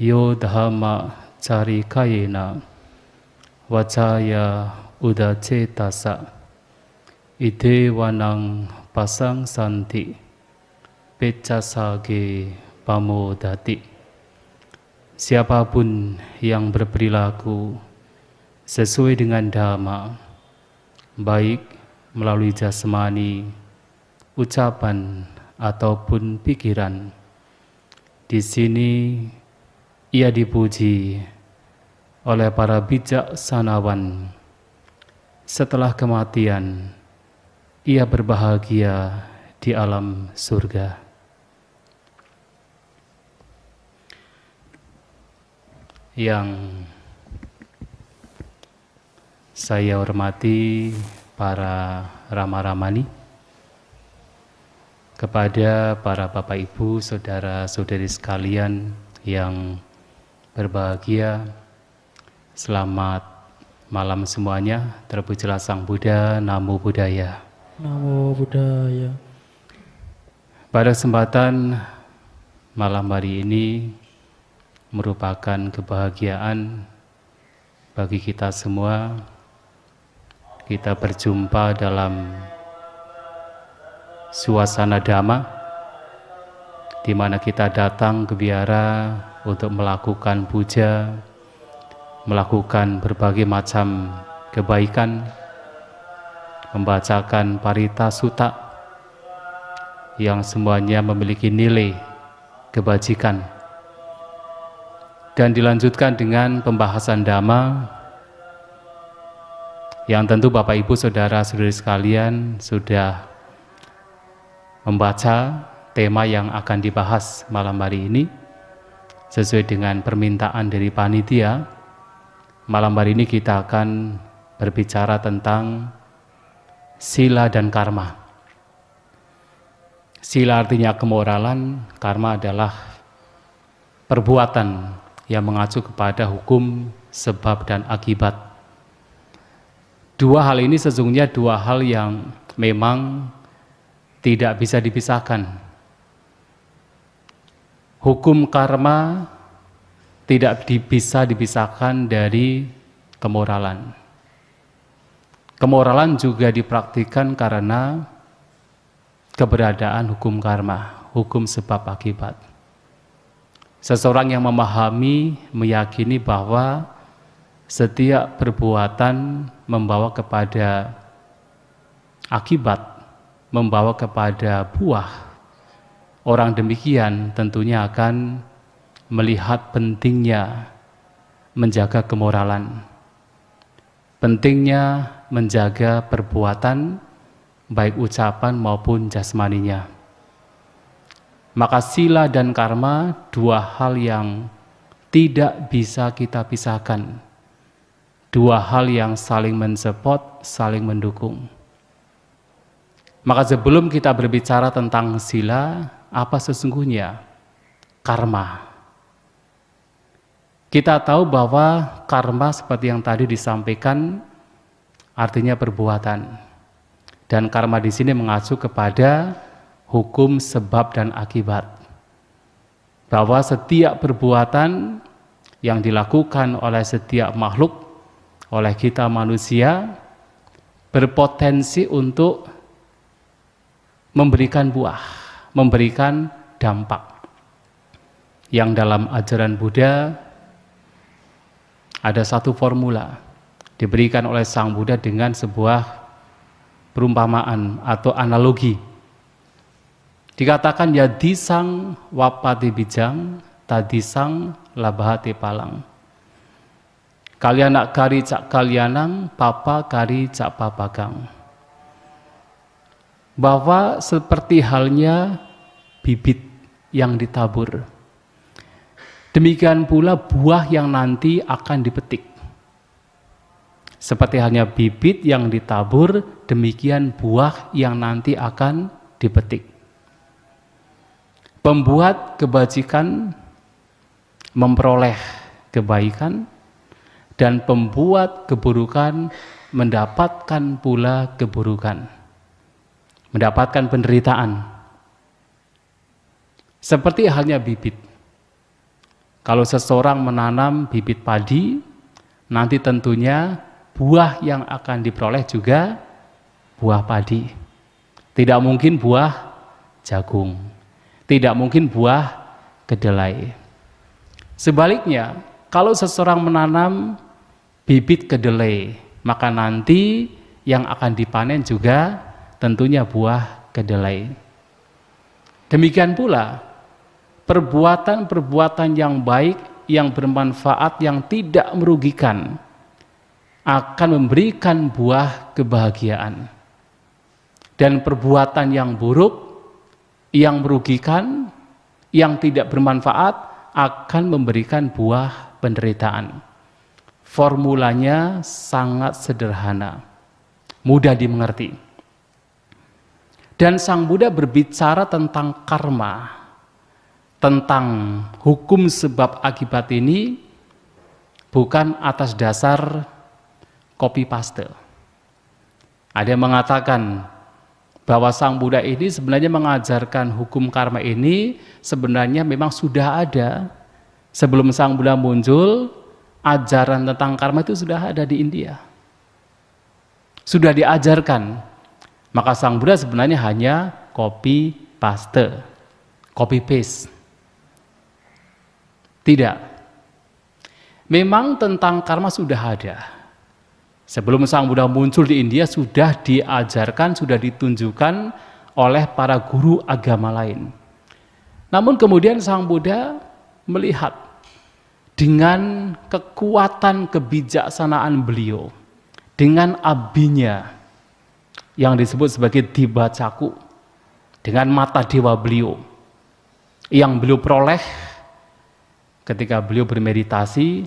Yo dhamma carikayena wacaya udacetasa ide wanang pasang santi pecasage pamodati. Siapapun yang berperilaku sesuai dengan dhamma, baik melalui jasmani, ucapan ataupun pikiran, di sini ia dipuji oleh para bijaksanawan. Setelah kematian, ia berbahagia di alam surga. Yang saya hormati para rama-ramani, kepada para bapak ibu, saudara-saudari sekalian yang berbahagia, selamat malam semuanya. Terpujilah Sang Buddha, Namo Buddhaya. Namo Buddhaya. Pada kesempatan malam hari ini merupakan kebahagiaan bagi kita semua. Kita berjumpa dalam suasana dhamma, di mana kita datang ke wihara untuk melakukan puja, melakukan berbagai macam kebaikan, membacakan parita sutta yang semuanya memiliki nilai kebajikan, dan dilanjutkan dengan pembahasan dhamma yang tentu Bapak Ibu saudara-saudari sekalian sudah membaca tema yang akan dibahas malam hari ini. Sesuai dengan permintaan dari panitia, malam hari ini kita akan berbicara tentang sila dan karma. Sila artinya kemoralan, karma adalah perbuatan yang mengacu kepada hukum sebab dan akibat. Dua hal ini sesungguhnya dua hal yang memang tidak bisa dipisahkan. Hukum karma tidak bisa dipisahkan dari kemoralan. Kemoralan juga dipraktikkan karena keberadaan hukum karma, hukum sebab akibat. Seseorang yang memahami, meyakini bahwa setiap perbuatan membawa kepada akibat, membawa kepada buah, orang demikian tentunya akan melihat pentingnya menjaga kemoralan, pentingnya menjaga perbuatan, baik ucapan maupun jasmaninya. Maka sila dan karma dua hal yang tidak bisa kita pisahkan, dua hal yang saling mensupport, saling mendukung. Maka sebelum kita berbicara tentang sila, apa sesungguhnya karma? Kita tahu bahwa karma seperti yang tadi disampaikan artinya perbuatan, dan karma di sini mengacu kepada hukum sebab dan akibat, bahwa setiap perbuatan yang dilakukan oleh setiap makhluk, oleh kita manusia, berpotensi untuk memberikan buah, memberikan dampak. Yang dalam ajaran Buddha ada satu formula diberikan oleh Sang Buddha dengan sebuah perumpamaan atau analogi. Dikatakan yadisang wapati bijang, tadisang labahati palang. Kalyanak kari cak kalyanang, papa kari cak papakang. Bahwa seperti halnya bibit yang ditabur, demikian pula buah yang nanti akan dipetik. Seperti halnya bibit yang ditabur, demikian buah yang nanti akan dipetik. Pembuat kebajikan memperoleh kebaikan, dan pembuat keburukan mendapatkan pula keburukan, mendapatkan penderitaan. Seperti halnya bibit. Kalau seseorang menanam bibit padi, nanti tentunya buah yang akan diperoleh juga buah padi. Tidak mungkin buah jagung, tidak mungkin buah kedelai. Sebaliknya, kalau seseorang menanam bibit kedelai, maka nanti yang akan dipanen juga tentunya buah kedelai. Demikian pula perbuatan-perbuatan yang baik, yang bermanfaat, yang tidak merugikan akan memberikan buah kebahagiaan. Dan perbuatan yang buruk, yang merugikan, yang tidak bermanfaat akan memberikan buah penderitaan. Formulanya sangat sederhana, mudah dimengerti. Dan Sang Buddha berbicara tentang karma, tentang hukum sebab akibat ini bukan atas dasar copy paste. Ada yang mengatakan bahwa Sang Buddha ini sebenarnya mengajarkan hukum karma ini sebenarnya memang sudah ada. Sebelum Sang Buddha muncul, ajaran tentang karma itu sudah ada di India. Sudah diajarkan. Maka Sang Buddha sebenarnya hanya copy paste, copy paste. Tidak. Memang tentang karma sudah ada. Sebelum Sang Buddha muncul di India sudah diajarkan, sudah ditunjukkan oleh para guru agama lain. Namun kemudian Sang Buddha melihat dengan kekuatan kebijaksanaan beliau, dengan abinya yang disebut sebagai Diba Caku, dengan mata dewa beliau yang beliau peroleh ketika beliau bermeditasi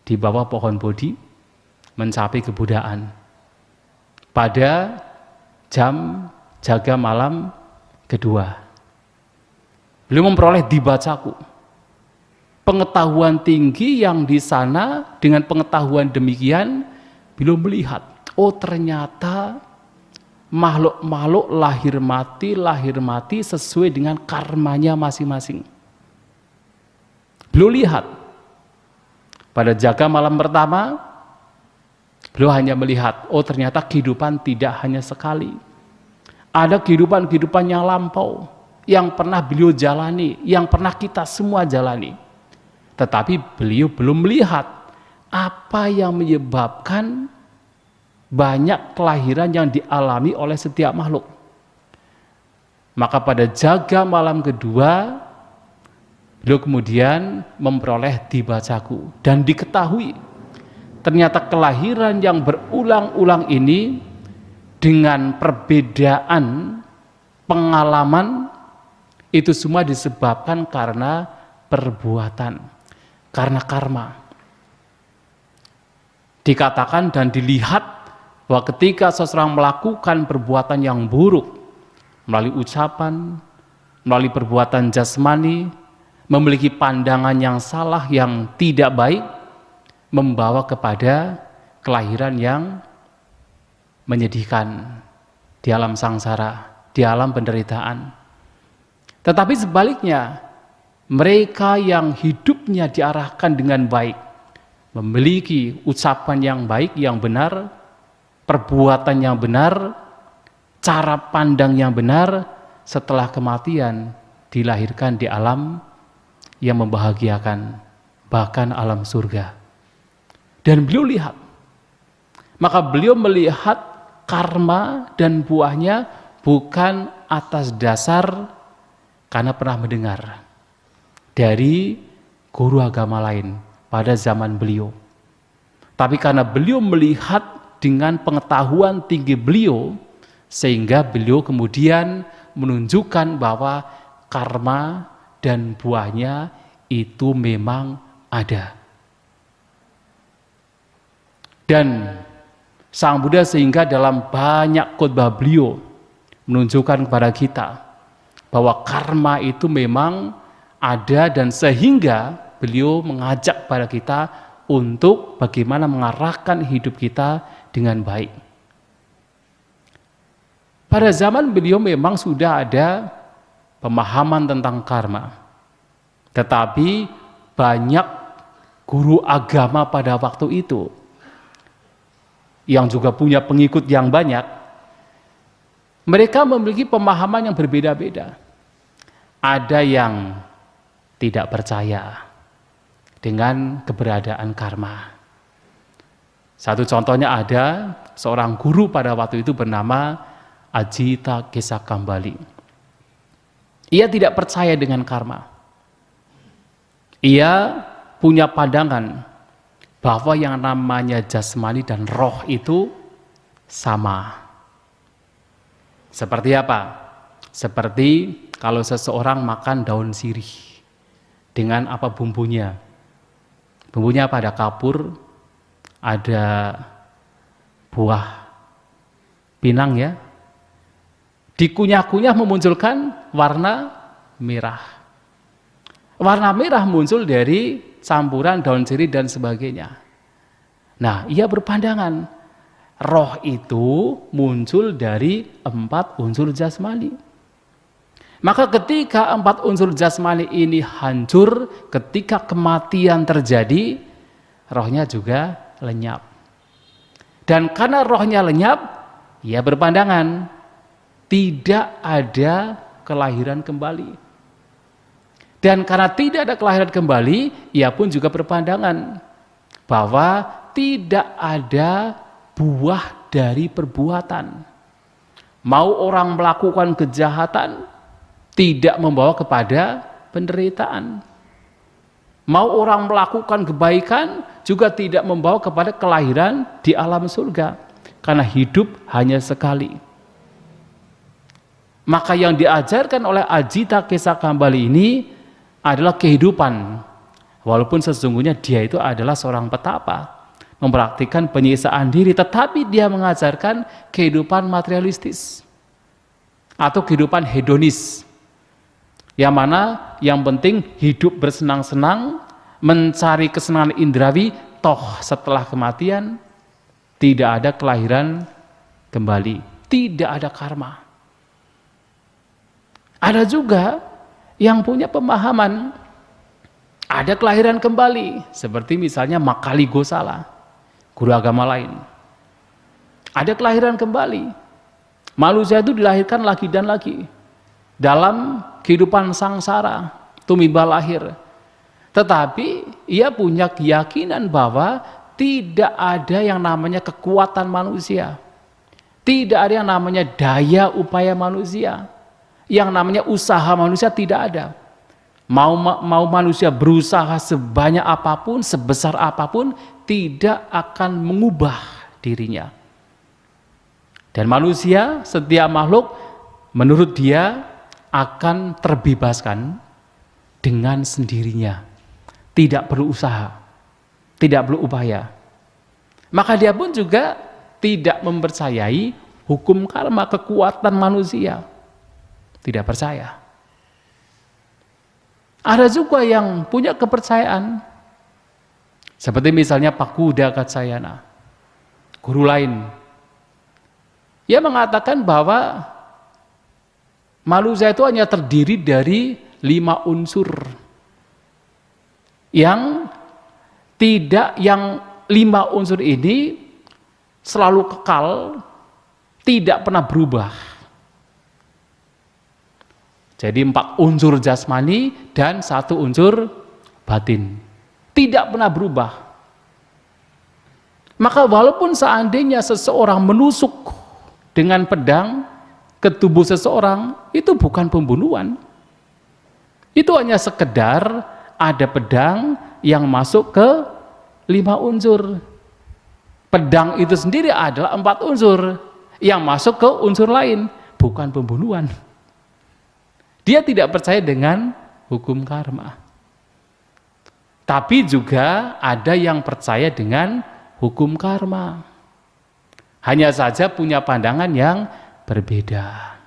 di bawah pohon bodhi mencapai kebudaan pada jam jaga malam kedua. Beliau memperoleh Diba Caku, pengetahuan tinggi yang di sana. Dengan pengetahuan demikian beliau melihat, oh ternyata makhluk-makhluk lahir mati sesuai dengan karmanya masing-masing. Beliau lihat pada jaga malam pertama, beliau hanya melihat, oh ternyata kehidupan tidak hanya sekali. Ada kehidupan-kehidupan yang lampau, yang pernah beliau jalani, yang pernah kita semua jalani. Tetapi beliau belum melihat apa yang menyebabkan banyak kelahiran yang dialami oleh setiap makhluk. Maka pada jaga malam kedua, beliau kemudian memperoleh Diba Caku dan diketahui ternyata kelahiran yang berulang-ulang ini dengan perbedaan pengalaman itu semua disebabkan karena perbuatan, karena karma. Dikatakan dan dilihat bahwa ketika seseorang melakukan perbuatan yang buruk melalui ucapan, melalui perbuatan jasmani, memiliki pandangan yang salah, yang tidak baik, membawa kepada kelahiran yang menyedihkan di alam sangsara, di alam penderitaan. Tetapi sebaliknya, mereka yang hidupnya diarahkan dengan baik, memiliki ucapan yang baik, yang benar, perbuatan yang benar, cara pandang yang benar, setelah kematian dilahirkan di alam yang membahagiakan, bahkan alam surga. Dan beliau lihat, maka beliau melihat karma dan buahnya bukan atas dasar karena pernah mendengar dari guru agama lain pada zaman beliau, tapi karena beliau melihat dengan pengetahuan tinggi beliau, sehingga beliau kemudian menunjukkan bahwa karma dan buahnya itu memang ada. Dan Sang Buddha sehingga dalam banyak khotbah beliau menunjukkan kepada kita bahwa karma itu memang ada, dan sehingga beliau mengajak pada kita untuk bagaimana mengarahkan hidup kita dengan baik. Pada zaman beliau memang sudah ada pemahaman tentang karma, tetapi banyak guru agama pada waktu itu yang juga punya pengikut yang banyak, mereka memiliki pemahaman yang berbeda-beda. Ada yang tidak percaya dengan keberadaan karma. Satu contohnya ada seorang guru pada waktu itu bernama Ajita Kesakambali. Ia tidak percaya dengan karma. Ia punya pandangan bahwa yang namanya jasmani dan roh itu sama. Seperti apa? Seperti kalau seseorang makan daun sirih dengan apa bumbunya? Bumbunya apa? Ada kapur, ada buah pinang ya. Dikunyah-kunyah memunculkan warna merah. Warna merah muncul dari campuran daun sirih dan sebagainya. Nah, ia berpandangan roh itu muncul dari 4 unsur jasmani. Maka ketika 4 unsur jasmani ini hancur, ketika kematian terjadi, rohnya juga lenyap. Dan karena rohnya lenyap, ia berpandangan tidak ada kelahiran kembali. Dan karena tidak ada kelahiran kembali, ia pun juga berpandangan bahwa tidak ada buah dari perbuatan. Mau orang melakukan kejahatan, tidak membawa kepada penderitaan. Mau orang melakukan kebaikan, juga tidak membawa kepada kelahiran di alam surga. Karena hidup hanya sekali. Maka yang diajarkan oleh Ajita Kesakambali ini adalah kehidupan, walaupun sesungguhnya dia itu adalah seorang petapa, mempraktikkan penyiksaan diri, tetapi dia mengajarkan kehidupan materialistis atau kehidupan hedonis, yang mana yang penting hidup bersenang-senang, mencari kesenangan indrawi, toh setelah kematian tidak ada kelahiran kembali, tidak ada karma. Ada juga yang punya pemahaman ada kelahiran kembali, seperti misalnya Makali Gosala, guru agama lain. Ada kelahiran kembali. Manusia itu dilahirkan lagi dan lagi dalam kehidupan sangsara, tumibah lahir. Tetapi ia punya keyakinan bahwa tidak ada yang namanya kekuatan manusia. Tidak ada yang namanya daya upaya manusia. Yang namanya usaha manusia tidak ada. Mau manusia berusaha sebanyak apapun, sebesar apapun, tidak akan mengubah dirinya. Dan manusia, setiap makhluk, menurut dia akan terbebaskan dengan sendirinya. Tidak perlu usaha, tidak perlu upaya. Maka dia pun juga tidak mempercayai hukum karma, kekuatan manusia. Tidak percaya. Ada juga yang punya kepercayaan, seperti misalnya Pak Kuda Katsayana, guru lain. Ia mengatakan bahwa manusia itu hanya terdiri dari 5 unsur. Yang 5 unsur ini selalu kekal, tidak pernah berubah. Jadi 4 unsur jasmani dan 1 unsur batin. Tidak pernah berubah. Maka walaupun seandainya seseorang menusuk dengan pedang ke tubuh seseorang, itu bukan pembunuhan. Itu hanya sekedar ada pedang yang masuk ke 5 unsur. Pedang itu sendiri adalah 4 unsur yang masuk ke unsur lain, bukan pembunuhan. Dia tidak percaya dengan hukum karma. Tapi juga ada yang percaya dengan hukum karma. Hanya saja punya pandangan yang berbeda.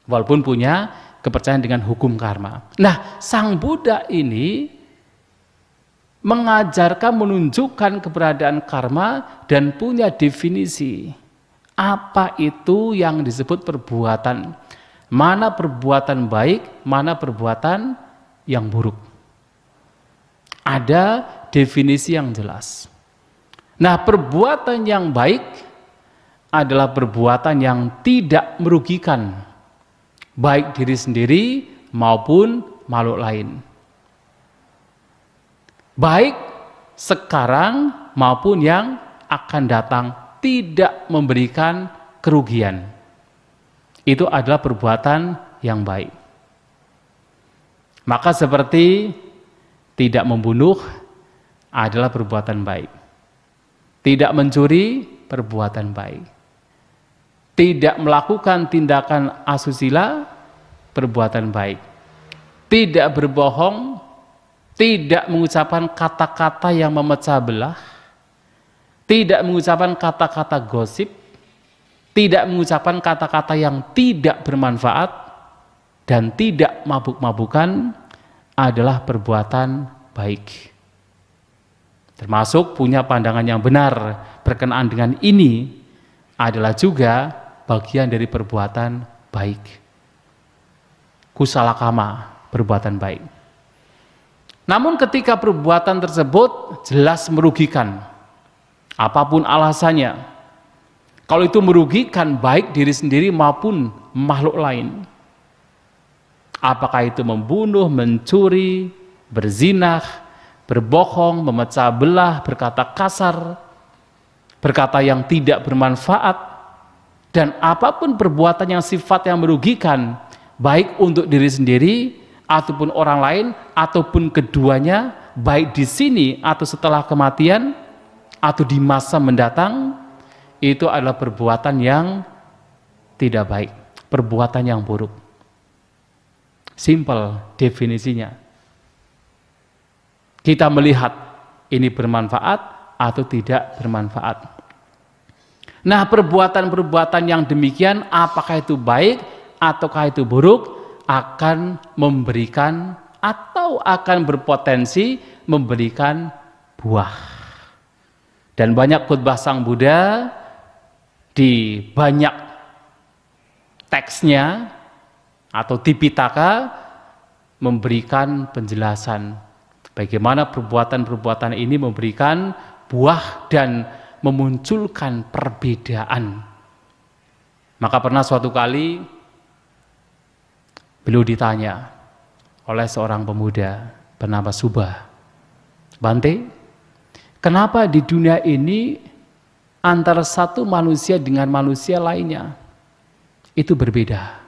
Walaupun punya kepercayaan dengan hukum karma. Nah, Sang Buddha ini mengajarkan, menunjukkan keberadaan karma dan punya definisi. Apa itu yang disebut perbuatan? Mana perbuatan baik, mana perbuatan yang buruk. Ada definisi yang jelas. Nah, perbuatan yang baik adalah perbuatan yang tidak merugikan baik diri sendiri maupun makhluk lain. Baik sekarang maupun yang akan datang, tidak memberikan kerugian. Itu adalah perbuatan yang baik. Maka seperti tidak membunuh adalah perbuatan baik. Tidak mencuri, perbuatan baik. Tidak melakukan tindakan asusila, perbuatan baik. Tidak berbohong, tidak mengucapkan kata-kata yang memecah belah, tidak mengucapkan kata-kata gosip, tidak mengucapkan kata-kata yang tidak bermanfaat, dan tidak mabuk-mabukan adalah perbuatan baik. Termasuk punya pandangan yang benar berkenaan dengan ini adalah juga bagian dari perbuatan baik. Kusalakama, perbuatan baik. Namun ketika perbuatan tersebut jelas merugikan, apapun alasannya, kalau itu merugikan baik diri sendiri maupun makhluk lain, apakah itu membunuh, mencuri, berzinah, berbohong, memecah belah, berkata kasar, berkata yang tidak bermanfaat, dan apapun perbuatan yang sifat yang merugikan baik untuk diri sendiri ataupun orang lain ataupun keduanya, baik di sini atau setelah kematian atau di masa mendatang, itu adalah perbuatan yang tidak baik, perbuatan yang buruk. Simple definisinya. Kita melihat ini bermanfaat atau tidak bermanfaat. Nah, perbuatan-perbuatan yang demikian, apakah itu baik ataukah itu buruk, akan memberikan atau akan berpotensi memberikan buah. Dan banyak khutbah Sang Buddha di banyak teksnya atau Tipitaka memberikan penjelasan bagaimana perbuatan-perbuatan ini memberikan buah dan memunculkan perbedaan. Maka pernah suatu kali beliau ditanya oleh seorang pemuda bernama Subah, "Bante, kenapa di dunia ini antara satu manusia dengan manusia lainnya itu berbeda?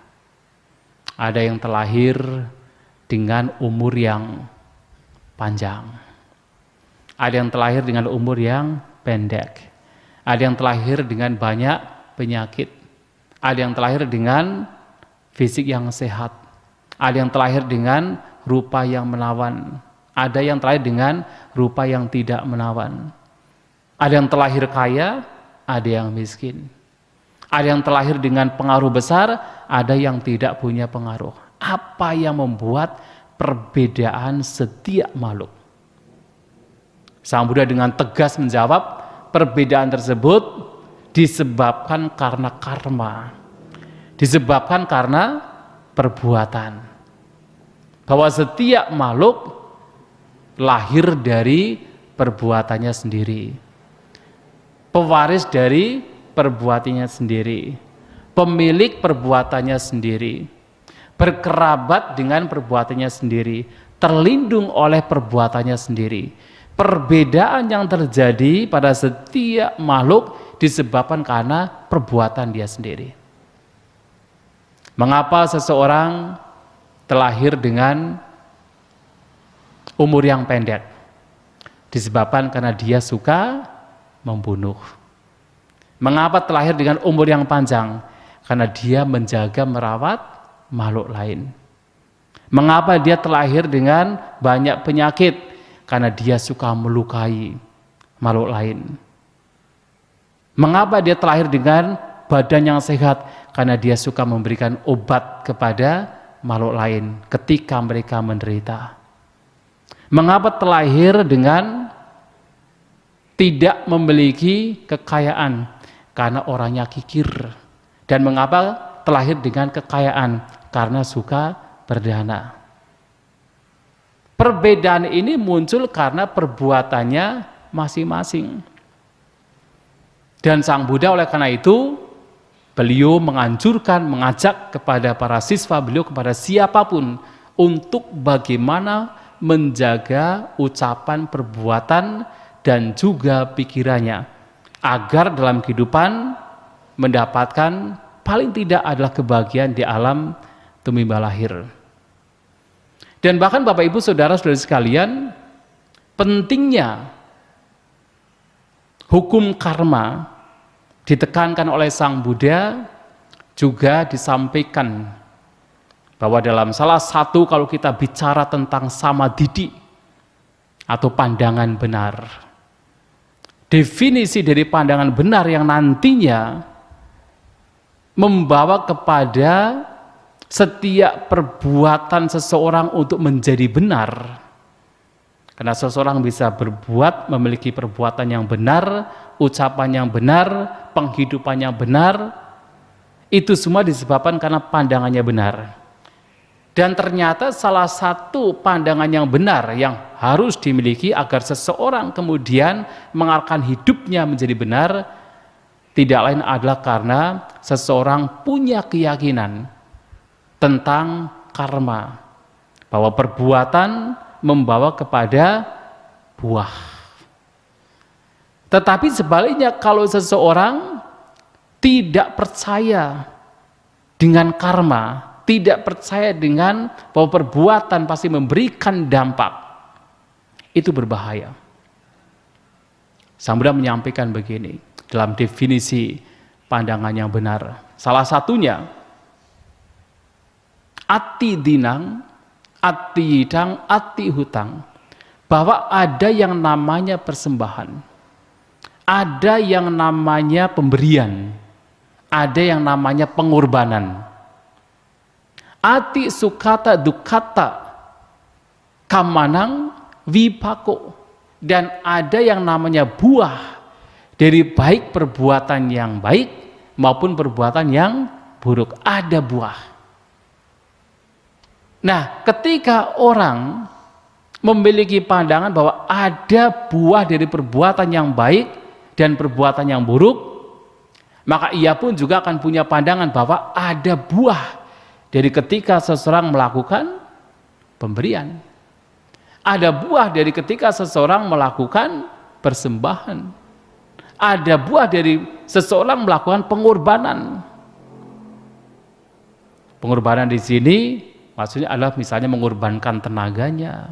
Ada yang terlahir dengan umur yang panjang, ada yang terlahir dengan umur yang pendek, ada yang terlahir dengan banyak penyakit, ada yang terlahir dengan fisik yang sehat, ada yang terlahir dengan rupa yang menawan, ada yang terlahir dengan rupa yang tidak menawan, ada yang terlahir kaya, ada yang miskin, ada yang terlahir dengan pengaruh besar, ada yang tidak punya pengaruh. Apa yang membuat perbedaan setiap makhluk?" Sang Buddha dengan tegas menjawab, perbedaan tersebut disebabkan karena karma, disebabkan karena perbuatan. Bahwa setiap makhluk lahir dari perbuatannya sendiri, pewaris dari perbuatannya sendiri, pemilik perbuatannya sendiri, berkerabat dengan perbuatannya sendiri, terlindung oleh perbuatannya sendiri. Perbedaan yang terjadi pada setiap makhluk disebabkan karena perbuatan dia sendiri. Mengapa seseorang terlahir dengan umur yang pendek? Disebabkan karena dia suka membunuh. Mengapa terlahir dengan umur yang panjang? Karena dia menjaga merawat makhluk lain. Mengapa dia terlahir dengan banyak penyakit? Karena dia suka melukai makhluk lain. Mengapa dia terlahir dengan badan yang sehat? Karena dia suka memberikan obat kepada makhluk lain ketika mereka menderita. Mengapa terlahir dengan tidak memiliki kekayaan? Karena orangnya kikir. Dan mengapa terlahir dengan kekayaan? Karena suka berdana. perbedaan ini muncul karena perbuatannya masing-masing. Dan Sang Buddha oleh karena itu, beliau menganjurkan, mengajak kepada para siswa beliau, kepada siapapun, untuk bagaimana menjaga ucapan, perbuatan, dan juga pikirannya, agar dalam kehidupan mendapatkan paling tidak adalah kebahagiaan di alam tumimba lahir. Dan bahkan Bapak Ibu Saudara-saudari sekalian, pentingnya hukum karma ditekankan oleh Sang Buddha, juga disampaikan bahwa dalam salah satu, kalau kita bicara tentang samadhi atau pandangan benar, definisi dari pandangan benar yang nantinya membawa kepada setiap perbuatan seseorang untuk menjadi benar. Karena seseorang bisa berbuat, memiliki perbuatan yang benar, ucapan yang benar, penghidupan yang benar, itu semua disebabkan karena pandangannya benar. Dan ternyata salah satu pandangan yang benar yang harus dimiliki agar seseorang kemudian mengarahkan hidupnya menjadi benar, tidak lain adalah karena seseorang punya keyakinan tentang karma, bahwa perbuatan membawa kepada buah. Tetapi sebaliknya, kalau seseorang tidak percaya dengan karma, tidak percaya dengan bahwa perbuatan pasti memberikan dampak, itu berbahaya. Sang Buddha menyampaikan begini dalam definisi pandangan yang benar. Salah satunya, ati dinang, ati yidang, ati hutang, bahwa ada yang namanya persembahan, ada yang namanya pemberian, ada yang namanya pengorbanan. Ati sukata dukata kamanang vipako, dan ada yang namanya buah dari baik perbuatan yang baik maupun perbuatan yang buruk, ada buah. Nah, ketika orang memiliki pandangan bahwa ada buah dari perbuatan yang baik dan perbuatan yang buruk, maka ia pun juga akan punya pandangan bahwa ada buah dari ketika seseorang melakukan pemberian. Ada buah dari ketika seseorang melakukan persembahan. Ada buah dari seseorang melakukan pengorbanan. Pengorbanan di sini maksudnya adalah misalnya mengorbankan tenaganya,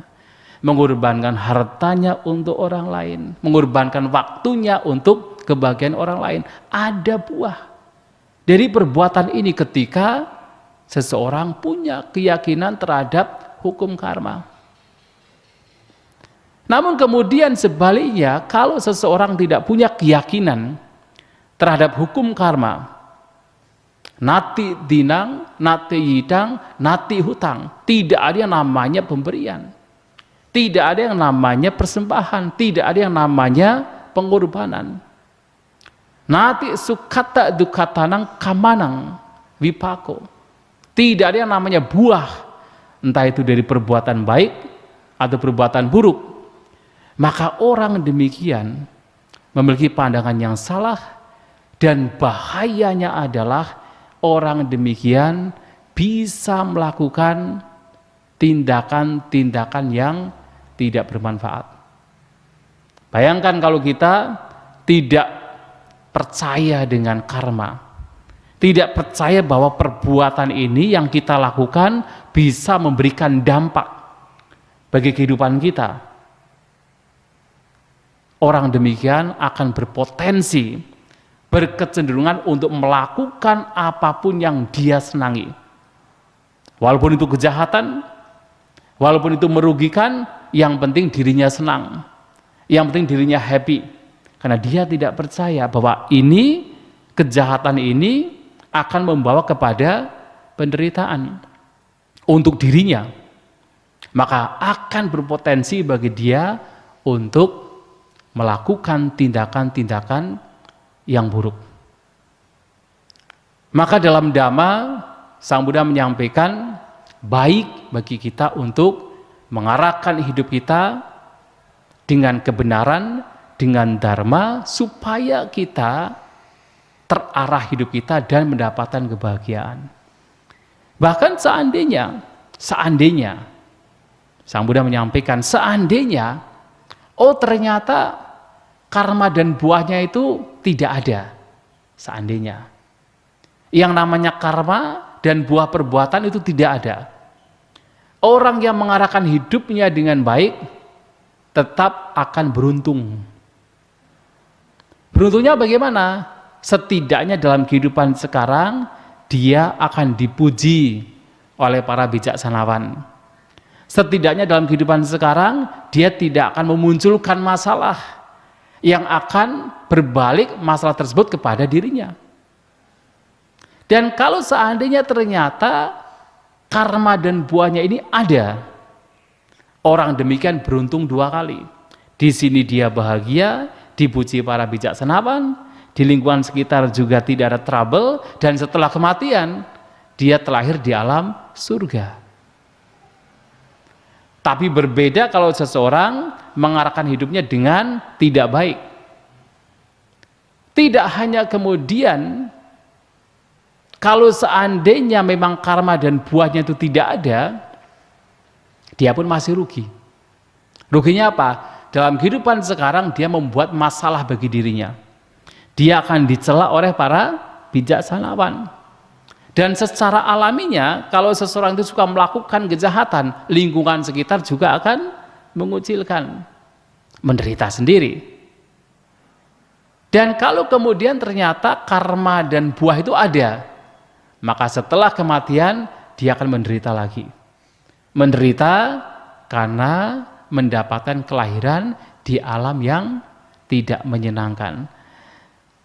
mengorbankan hartanya untuk orang lain, mengorbankan waktunya untuk kebahagiaan orang lain. Ada buah dari perbuatan ini ketika seseorang punya keyakinan terhadap hukum karma. Namun kemudian sebaliknya, kalau seseorang tidak punya keyakinan terhadap hukum karma, nati dinang, nati yidang, nati hutang, tidak ada yang namanya pemberian, tidak ada yang namanya persembahan, tidak ada yang namanya pengorbanan. Nati sukata dukatanang kamanang vipako, tidak ada yang namanya buah, entah itu dari perbuatan baik atau perbuatan buruk. Maka orang demikian memiliki pandangan yang salah, dan bahayanya adalah orang demikian bisa melakukan tindakan-tindakan yang tidak bermanfaat. Bayangkan kalau kita tidak percaya dengan karma, tidak percaya bahwa perbuatan ini yang kita lakukan bisa memberikan dampak bagi kehidupan kita. Orang demikian akan berpotensi, berkecenderungan untuk melakukan apapun yang dia senangi. Walaupun itu kejahatan, walaupun itu merugikan, yang penting dirinya senang, yang penting dirinya happy. Karena dia tidak percaya bahwa ini, kejahatan ini akan membawa kepada penderitaan untuk dirinya. Maka akan berpotensi bagi dia untuk melakukan tindakan-tindakan yang buruk. Maka dalam Dhamma, Sang Buddha menyampaikan baik bagi kita untuk mengarahkan hidup kita dengan kebenaran, dengan dharma, supaya kita terarah hidup kita dan mendapatkan kebahagiaan. Bahkan seandainya Sang Buddha menyampaikan, seandainya ternyata karma dan buahnya itu tidak ada. Seandainya yang namanya karma dan buah perbuatan itu tidak ada, orang yang mengarahkan hidupnya dengan baik tetap akan beruntung. Beruntungnya bagaimana? Setidaknya dalam kehidupan sekarang dia akan dipuji oleh para bijaksanawan. Setidaknya dalam kehidupan sekarang dia tidak akan memunculkan masalah yang akan berbalik masalah tersebut kepada dirinya. Dan kalau seandainya ternyata karma dan buahnya ini ada, orang demikian beruntung dua kali. Di sini dia bahagia, dipuji para bijaksanawan, di lingkungan sekitar juga tidak ada trouble, dan setelah kematian dia terlahir di alam surga. Tapi berbeda kalau seseorang mengarahkan hidupnya dengan tidak baik. Tidak hanya kemudian kalau seandainya memang karma dan buahnya itu tidak ada, dia pun masih rugi. Ruginya apa? Dalam kehidupan sekarang dia membuat masalah bagi dirinya. Dia akan dicela oleh para bijaksanawan. Dan secara alaminya, kalau seseorang itu suka melakukan kejahatan, lingkungan sekitar juga akan mengucilkan, menderita sendiri. Dan kalau kemudian ternyata karma dan buah itu ada, maka setelah kematian dia akan menderita lagi. Menderita karena mendapatkan kelahiran di alam yang tidak menyenangkan.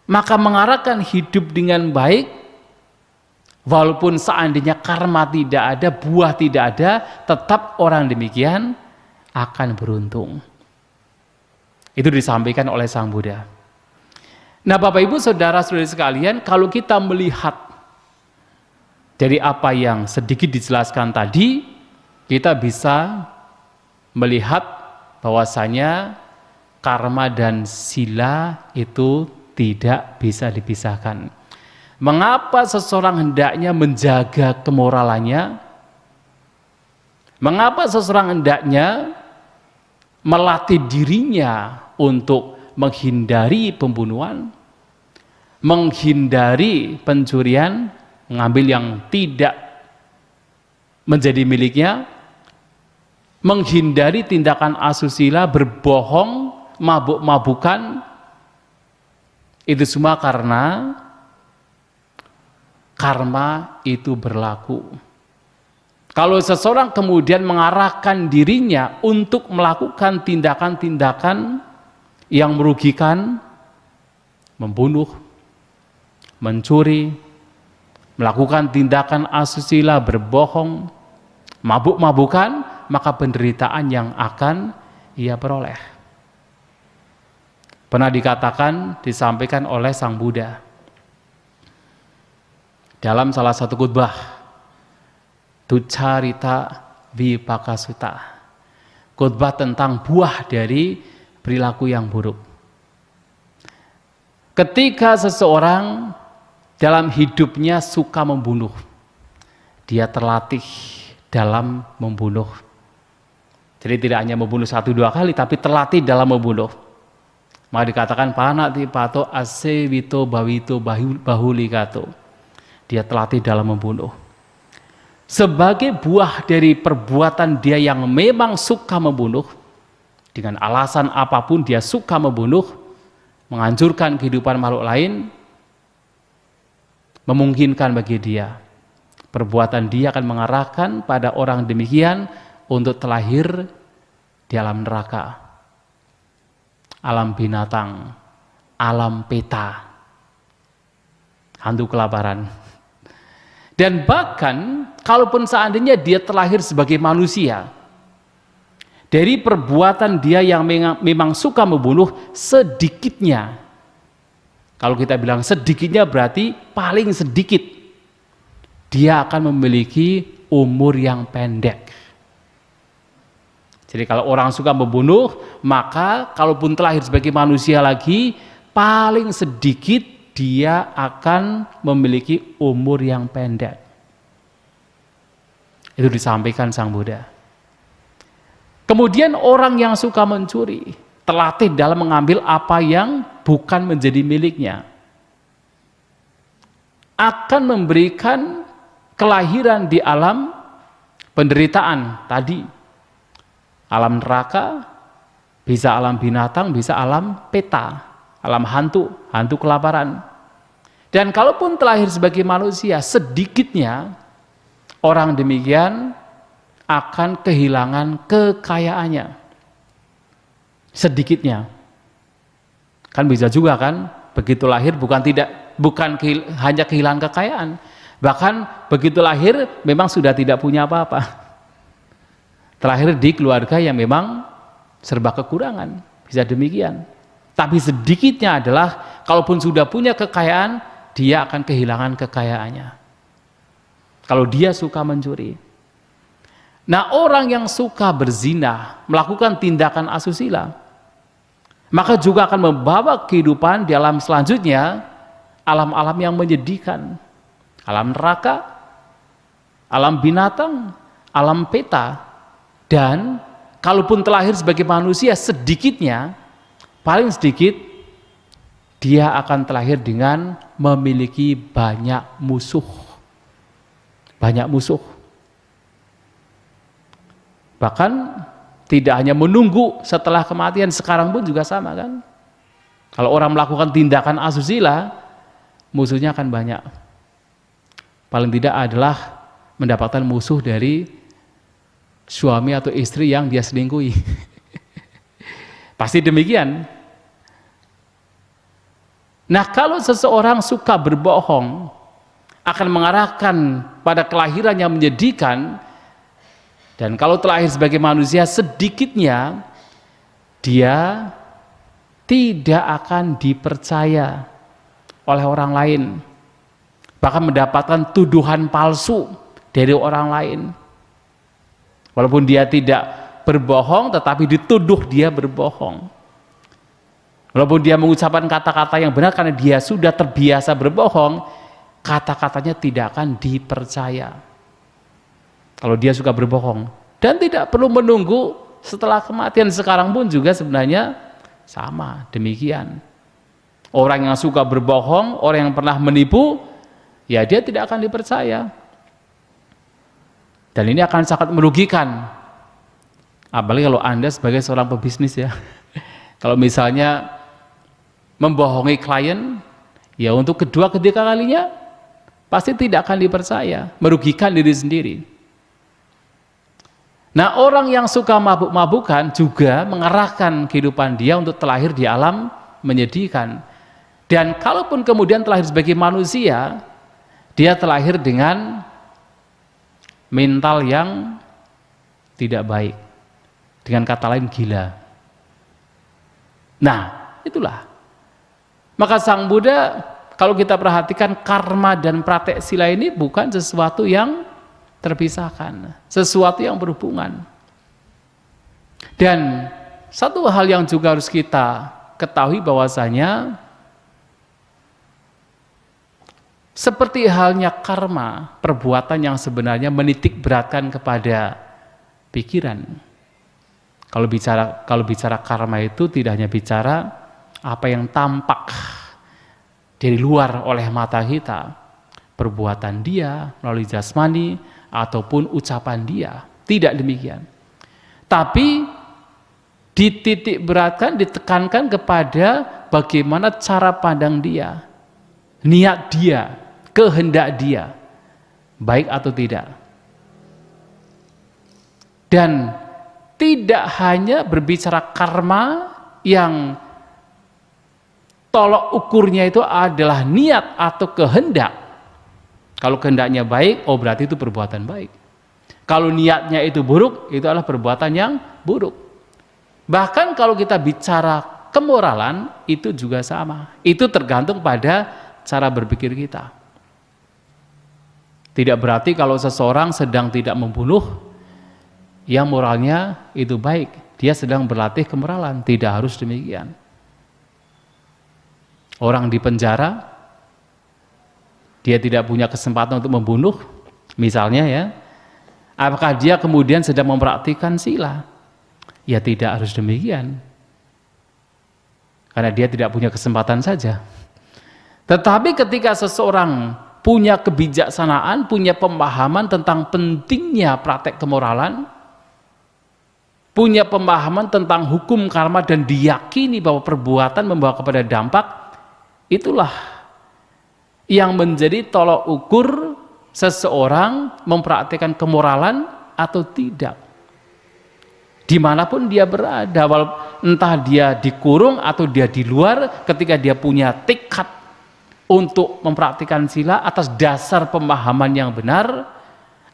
Maka mengarahkan hidup dengan baik, walaupun seandainya karma tidak ada, buah tidak ada, tetap orang demikian akan beruntung. Itu disampaikan oleh Sang Buddha. Nah, Bapak Ibu Saudara-saudari sekalian, kalau kita melihat dari apa yang sedikit dijelaskan tadi, kita bisa melihat bahwasanya karma dan sila itu tidak bisa dipisahkan. Mengapa seseorang hendaknya menjaga kemoralannya? Mengapa seseorang hendaknya melatih dirinya untuk menghindari pembunuhan, menghindari pencurian, mengambil yang tidak menjadi miliknya, menghindari tindakan asusila, berbohong, mabuk-mabukan? Itu semua karena karma itu berlaku. Kalau seseorang kemudian mengarahkan dirinya untuk melakukan tindakan-tindakan yang merugikan, membunuh, mencuri, melakukan tindakan asusila, berbohong, mabuk-mabukan, maka penderitaan yang akan ia peroleh. Pernah dikatakan, disampaikan oleh Sang Buddha dalam salah satu khutbah, Duccarita Vipakasutta, khutbah tentang buah dari perilaku yang buruk. Ketika seseorang dalam hidupnya suka membunuh, dia terlatih dalam membunuh. Jadi tidak hanya membunuh 1-2 kali, tapi terlatih dalam membunuh. Maka dikatakan panati pato asewito bawito bahulikato. Dia terlatih dalam membunuh. Sebagai buah dari perbuatan dia yang memang suka membunuh, dengan alasan apapun dia suka membunuh, menghancurkan kehidupan makhluk lain, memungkinkan bagi dia. Perbuatan dia akan mengarahkan pada orang demikian untuk terlahir di alam neraka, alam binatang, alam peta, hantu kelaparan. Dan bahkan kalaupun seandainya dia terlahir sebagai manusia, dari perbuatan dia yang memang suka membunuh, sedikitnya, kalau kita bilang sedikitnya berarti paling sedikit, dia akan memiliki umur yang pendek. Jadi kalau orang suka membunuh, maka kalaupun terlahir sebagai manusia lagi, paling sedikit dia akan memiliki umur yang pendek. Itu disampaikan Sang Buddha. Kemudian orang yang suka mencuri, terlatih dalam mengambil apa yang bukan menjadi miliknya, akan memberikan kelahiran di alam penderitaan tadi. Alam neraka, bisa alam binatang, bisa alam peta, alam hantu kelaparan. Dan kalaupun terlahir sebagai manusia, sedikitnya orang demikian akan kehilangan kekayaannya. Sedikitnya. Kan bisa juga kan, begitu lahir bukan hanya kehilangan kekayaan, bahkan begitu lahir memang sudah tidak punya apa-apa. Terlahir di keluarga yang memang serba kekurangan, bisa demikian. Tapi sedikitnya adalah kalaupun sudah punya kekayaan, dia akan kehilangan kekayaannya. Kalau dia suka mencuri. Nah, orang yang suka berzina, melakukan tindakan asusila, maka juga akan membawa kehidupan di alam selanjutnya, alam-alam yang menyedihkan, alam neraka, alam binatang, alam peta. Dan kalaupun terlahir sebagai manusia, sedikitnya, paling sedikit, dia akan terlahir dengan memiliki banyak musuh. Banyak musuh. Bahkan tidak hanya menunggu setelah kematian, sekarang pun juga sama kan. Kalau orang melakukan tindakan asusila, musuhnya akan banyak. Paling tidak adalah mendapatkan musuh dari suami atau istri yang dia selingkuhi. Pasti demikian. Nah, kalau seseorang suka berbohong, akan mengarahkan pada kelahiran yang menyedihkan, dan kalau terlahir sebagai manusia, sedikitnya dia tidak akan dipercaya oleh orang lain, bahkan mendapatkan tuduhan palsu dari orang lain. Walaupun dia tidak berbohong, tetapi dituduh dia berbohong. Walaupun dia mengucapkan kata-kata yang benar karena dia sudah terbiasa berbohong, kata-katanya tidak akan dipercaya. Kalau dia suka berbohong. Dan tidak perlu menunggu setelah kematian, sekarang pun juga sebenarnya sama, demikian. Orang yang suka berbohong, orang yang pernah menipu, ya dia tidak akan dipercaya. Dan ini akan sangat merugikan. Apalagi kalau Anda sebagai seorang pebisnis ya. Kalau misalnya membohongi klien, ya untuk kedua ketiga kalinya pasti tidak akan dipercaya, merugikan diri sendiri. Nah, orang yang suka mabuk-mabukan juga mengarahkan kehidupan dia untuk terlahir di alam menyedihkan. Dan kalaupun kemudian terlahir sebagai manusia, dia terlahir dengan mental yang tidak baik, dengan kata lain gila. Nah, itulah. Maka Sang Buddha, kalau kita perhatikan, karma dan praktek sila ini bukan sesuatu yang terpisahkan, sesuatu yang berhubungan. Dan satu hal yang juga harus kita ketahui bahwasanya seperti halnya karma, perbuatan yang sebenarnya menitik beratkan kepada pikiran. Kalau bicara karma itu tidak hanya bicara apa yang tampak dari luar oleh mata kita, perbuatan dia melalui jasmani ataupun ucapan dia, tidak demikian. Tapi dititik beratkan, ditekankan kepada bagaimana cara pandang dia, niat dia, kehendak dia, baik atau tidak. Dan tidak hanya berbicara karma yang tolok ukurnya itu adalah niat atau kehendak. Kalau kehendaknya baik, oh berarti itu perbuatan baik. Kalau niatnya itu buruk, itu adalah perbuatan yang buruk. Bahkan kalau kita bicara kemoralan, itu juga sama. Itu tergantung pada cara berpikir kita. Tidak berarti kalau seseorang sedang tidak membunuh, yang moralnya itu baik, dia sedang berlatih kemoralan. Tidak harus demikian. Orang di penjara, dia tidak punya kesempatan untuk membunuh, misalnya ya, apakah dia kemudian sedang mempraktikkan sila? Ya tidak harus demikian, karena dia tidak punya kesempatan saja. Tetapi ketika seseorang punya kebijaksanaan, punya pemahaman tentang pentingnya praktek kemoralan, punya pemahaman tentang hukum karma dan diyakini bahwa perbuatan membawa kepada dampak, itulah yang menjadi tolok ukur seseorang mempraktikkan kemoralan atau tidak. Dimanapun dia berada, entah dia dikurung atau dia di luar, ketika dia punya tekad untuk mempraktikkan sila atas dasar pemahaman yang benar,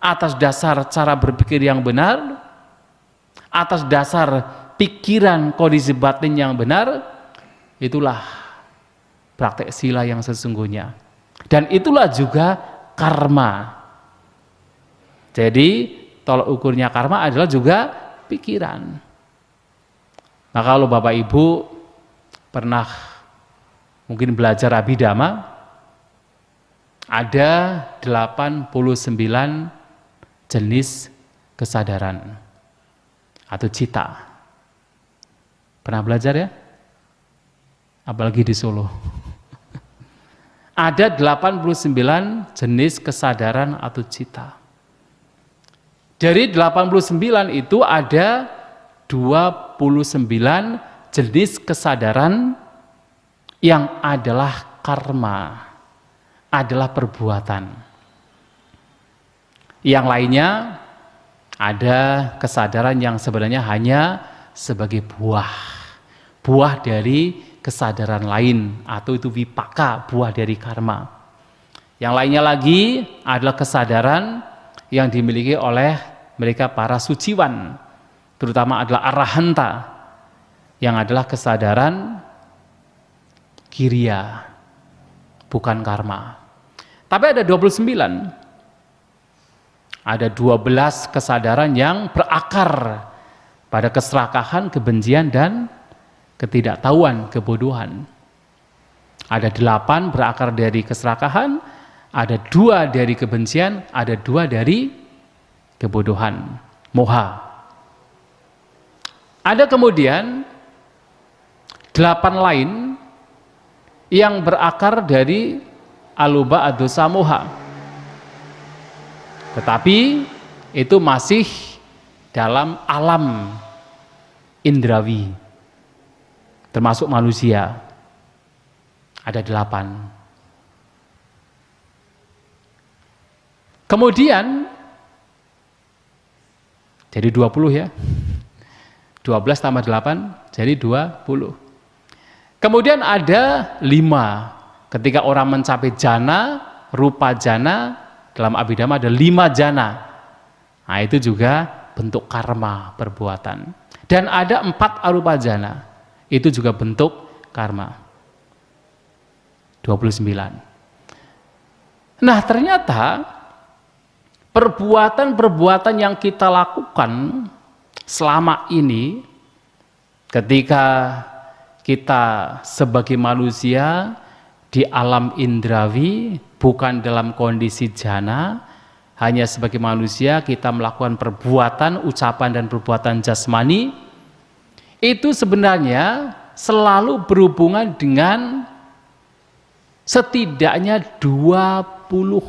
atas dasar cara berpikir yang benar, atas dasar pikiran kondisi batin yang benar, itulah praktek sila yang sesungguhnya. Dan itulah juga karma. Jadi tolok ukurnya karma adalah juga pikiran. Nah, kalau Bapak Ibu pernah mungkin belajar Abhidhamma, ada 89 jenis kesadaran atau cita. Pernah belajar ya? Apalagi di Solo. Ada 89 jenis kesadaran atau cita. Dari 89 itu ada 29 jenis kesadaran yang adalah karma, adalah perbuatan. Yang lainnya ada kesadaran yang sebenarnya hanya sebagai buah dari kesadaran lain, atau itu vipaka, buah dari karma. Yang lainnya lagi adalah kesadaran yang dimiliki oleh mereka para suciwan, terutama adalah arahanta, yang adalah kesadaran kiriya, bukan karma. Tapi ada 29. Ada 12 kesadaran yang berakar pada keserakahan, kebencian, dan ketidaktahuan, kebodohan. Ada 8 berakar dari keserakahan, ada 2 dari kebencian, ada 2 dari kebodohan, moha. Ada kemudian 8 lain yang berakar dari aluba adosa moha. Tetapi itu masih dalam alam indrawi, termasuk manusia. Ada 8. Kemudian jadi 20 ya. 12 tambah 8 jadi 20. Kemudian ada 5. Ketika orang mencapai jana, rupa jana, dalam Abhidhamma ada 5 jana. Nah, itu juga bentuk karma perbuatan. Dan ada 4 arupa jana. Itu juga bentuk karma. 29. Nah, ternyata perbuatan-perbuatan yang kita lakukan selama ini, ketika kita sebagai manusia di alam indrawi, bukan dalam kondisi jana, hanya sebagai manusia kita melakukan perbuatan, ucapan dan perbuatan jasmani, itu sebenarnya selalu berhubungan dengan setidaknya 20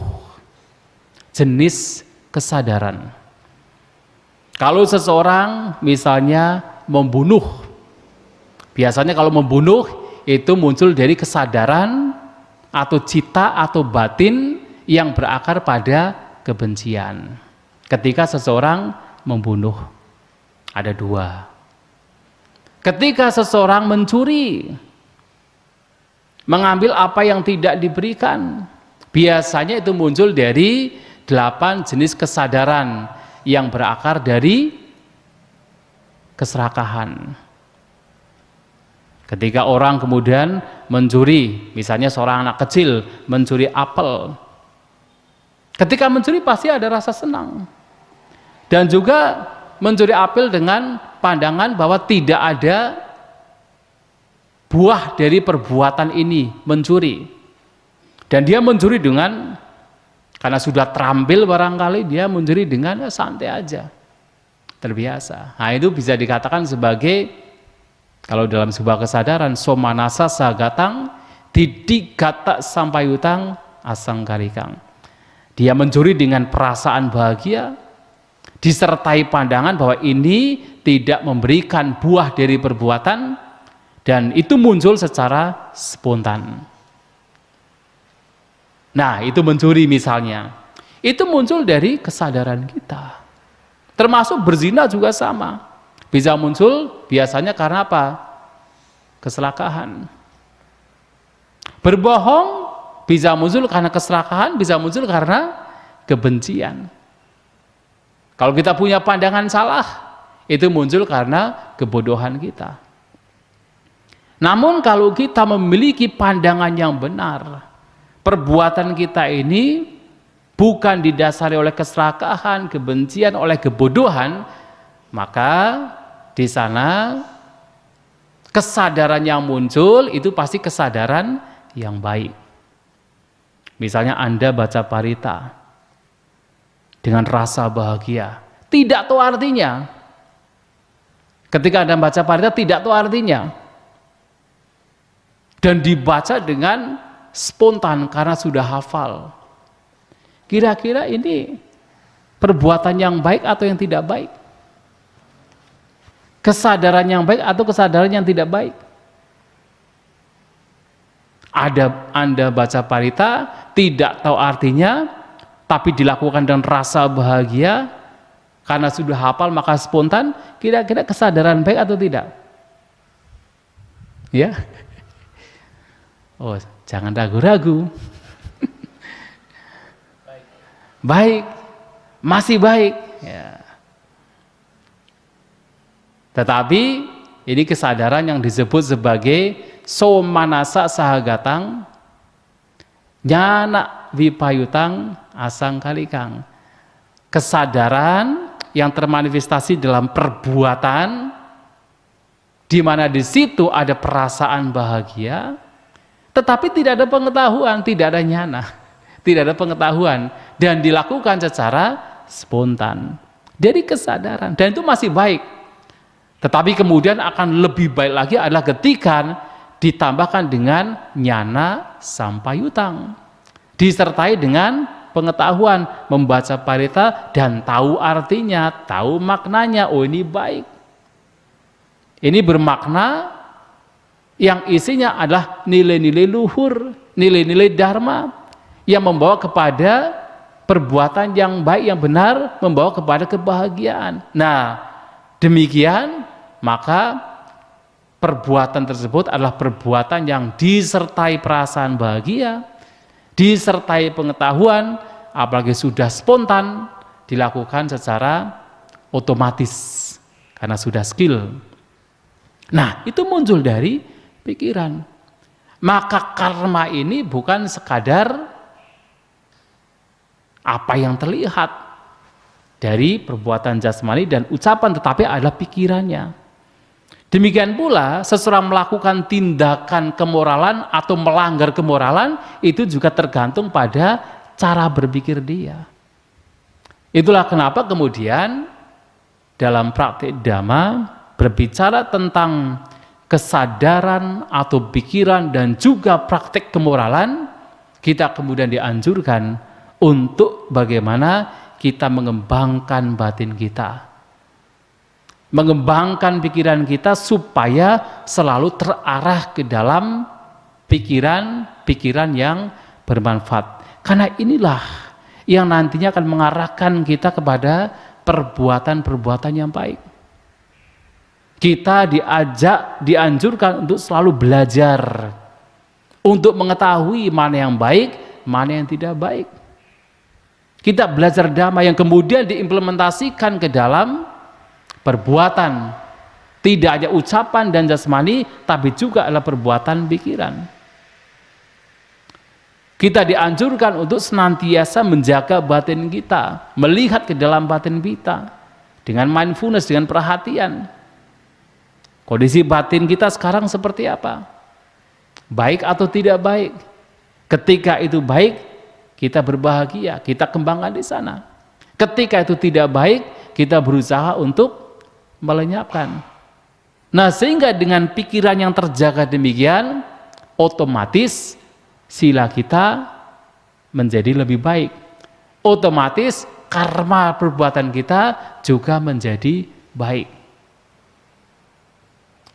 jenis kesadaran. Kalau seseorang misalnya membunuh, biasanya kalau membunuh itu muncul dari kesadaran atau cita atau batin yang berakar pada kebencian. Ketika seseorang membunuh, ada 2. Ketika seseorang mencuri, mengambil apa yang tidak diberikan, biasanya itu muncul dari 8 jenis kesadaran yang berakar dari keserakahan. Ketika orang kemudian mencuri, misalnya seorang anak kecil mencuri apel, ketika mencuri pasti ada rasa senang. Dan juga mencuri apel dengan pandangan bahwa tidak ada buah dari perbuatan ini, mencuri. Dan dia mencuri dengan, karena sudah terampil barangkali, dia mencuri dengan santai aja, terbiasa. Nah itu bisa dikatakan sebagai, kalau dalam sebuah kesadaran, somanasa sagatang didik gata sampai utang asang kalikang. Dia mencuri dengan perasaan bahagia, disertai pandangan bahwa ini tidak memberikan buah dari perbuatan, dan itu muncul secara spontan. Nah, itu mencuri misalnya. Itu muncul dari kesadaran kita. Termasuk berzina juga sama. Bisa muncul biasanya karena apa? Keserakahan. Berbohong bisa muncul karena keserakahan, bisa muncul karena kebencian. Kalau kita punya pandangan salah, itu muncul karena kebodohan kita. Namun kalau kita memiliki pandangan yang benar, perbuatan kita ini bukan didasari oleh keserakahan, kebencian, oleh kebodohan, maka di sana kesadaran yang muncul itu pasti kesadaran yang baik. Misalnya Anda baca parita dengan rasa bahagia, tidak tahu artinya. Ketika Anda baca parita tidak tahu artinya, dan dibaca dengan spontan karena sudah hafal. Kira-kira ini perbuatan yang baik atau yang tidak baik? Kesadaran yang baik atau kesadaran yang tidak baik? Anda baca parita tidak tahu artinya, tapi dilakukan dengan rasa bahagia karena sudah hafal maka spontan, kira-kira kesadaran baik atau tidak? Ya? Oh, jangan ragu-ragu. Baik, masih baik. Ya. Tetapi ini kesadaran yang disebut sebagai somanasa sahagatang nyana vipayutang asang kalikang. Kesadaran yang termanifestasi dalam perbuatan, di mana di situ ada perasaan bahagia, tetapi tidak ada pengetahuan, tidak ada nyana, tidak ada pengetahuan, dan dilakukan secara spontan. Jadi kesadaran, dan itu masih baik. Tetapi kemudian akan lebih baik lagi adalah ketika ditambahkan dengan nyana sampayutang, disertai dengan pengetahuan, membaca parita dan tahu artinya, tahu maknanya. Oh, ini baik, ini bermakna yang isinya adalah nilai-nilai luhur, nilai-nilai dharma yang membawa kepada perbuatan yang baik, yang benar, membawa kepada kebahagiaan. Nah, demikian maka perbuatan tersebut adalah perbuatan yang disertai perasaan bahagia, disertai pengetahuan, apalagi sudah spontan, dilakukan secara otomatis karena sudah skill. Nah, itu muncul dari pikiran. Maka karma ini bukan sekadar apa yang terlihat dari perbuatan jasmani dan ucapan, tetapi adalah pikirannya. Demikian pula seseorang melakukan tindakan kemoralan atau melanggar kemoralan, itu juga tergantung pada cara berpikir dia. Itulah kenapa kemudian dalam praktik Dhamma berbicara tentang kesadaran atau pikiran dan juga praktik kemoralan, kita kemudian dianjurkan untuk bagaimana kita mengembangkan batin kita, mengembangkan pikiran kita supaya selalu terarah ke dalam pikiran-pikiran yang bermanfaat. Karena inilah yang nantinya akan mengarahkan kita kepada perbuatan-perbuatan yang baik. Kita dianjurkan untuk selalu belajar, untuk mengetahui mana yang baik, mana yang tidak baik. Kita belajar Dhamma yang kemudian diimplementasikan ke dalam perbuatan. Tidak hanya ucapan dan jasmani, tapi juga adalah perbuatan pikiran. Kita dianjurkan untuk senantiasa menjaga batin kita, melihat ke dalam batin kita, dengan mindfulness, dengan perhatian. Kondisi batin kita sekarang seperti apa? Baik atau tidak baik? Ketika itu baik, kita berbahagia, kita kembangkan di sana. Ketika itu tidak baik, kita berusaha untuk melenyapkan. Nah, sehingga dengan pikiran yang terjaga demikian, otomatis sila kita menjadi lebih baik. Otomatis karma perbuatan kita juga menjadi baik.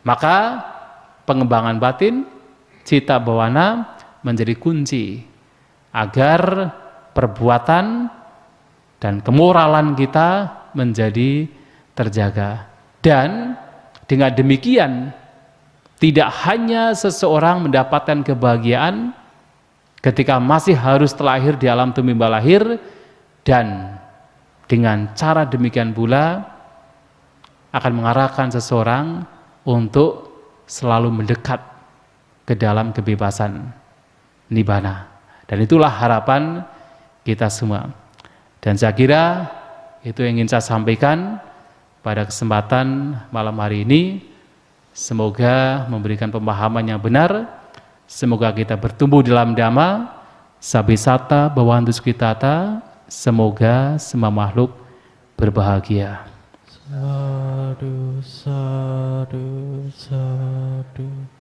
Maka pengembangan batin, cita bawana menjadi kunci agar perbuatan dan kemoralan kita menjadi terjaga. Dan dengan demikian tidak hanya seseorang mendapatkan kebahagiaan ketika masih harus terlahir di alam tumimba lahir, dan dengan cara demikian pula akan mengarahkan seseorang untuk selalu mendekat ke dalam kebebasan nibbana. Dan itulah harapan kita semua. Dan saya kira itu yang ingin saya sampaikan pada kesempatan malam hari ini. Semoga memberikan pemahaman yang benar. Semoga kita bertumbuh dalam Dhamma. Sabisata bhavantu sukhitata. Semoga semua makhluk berbahagia. Sadu, sadu, sadu.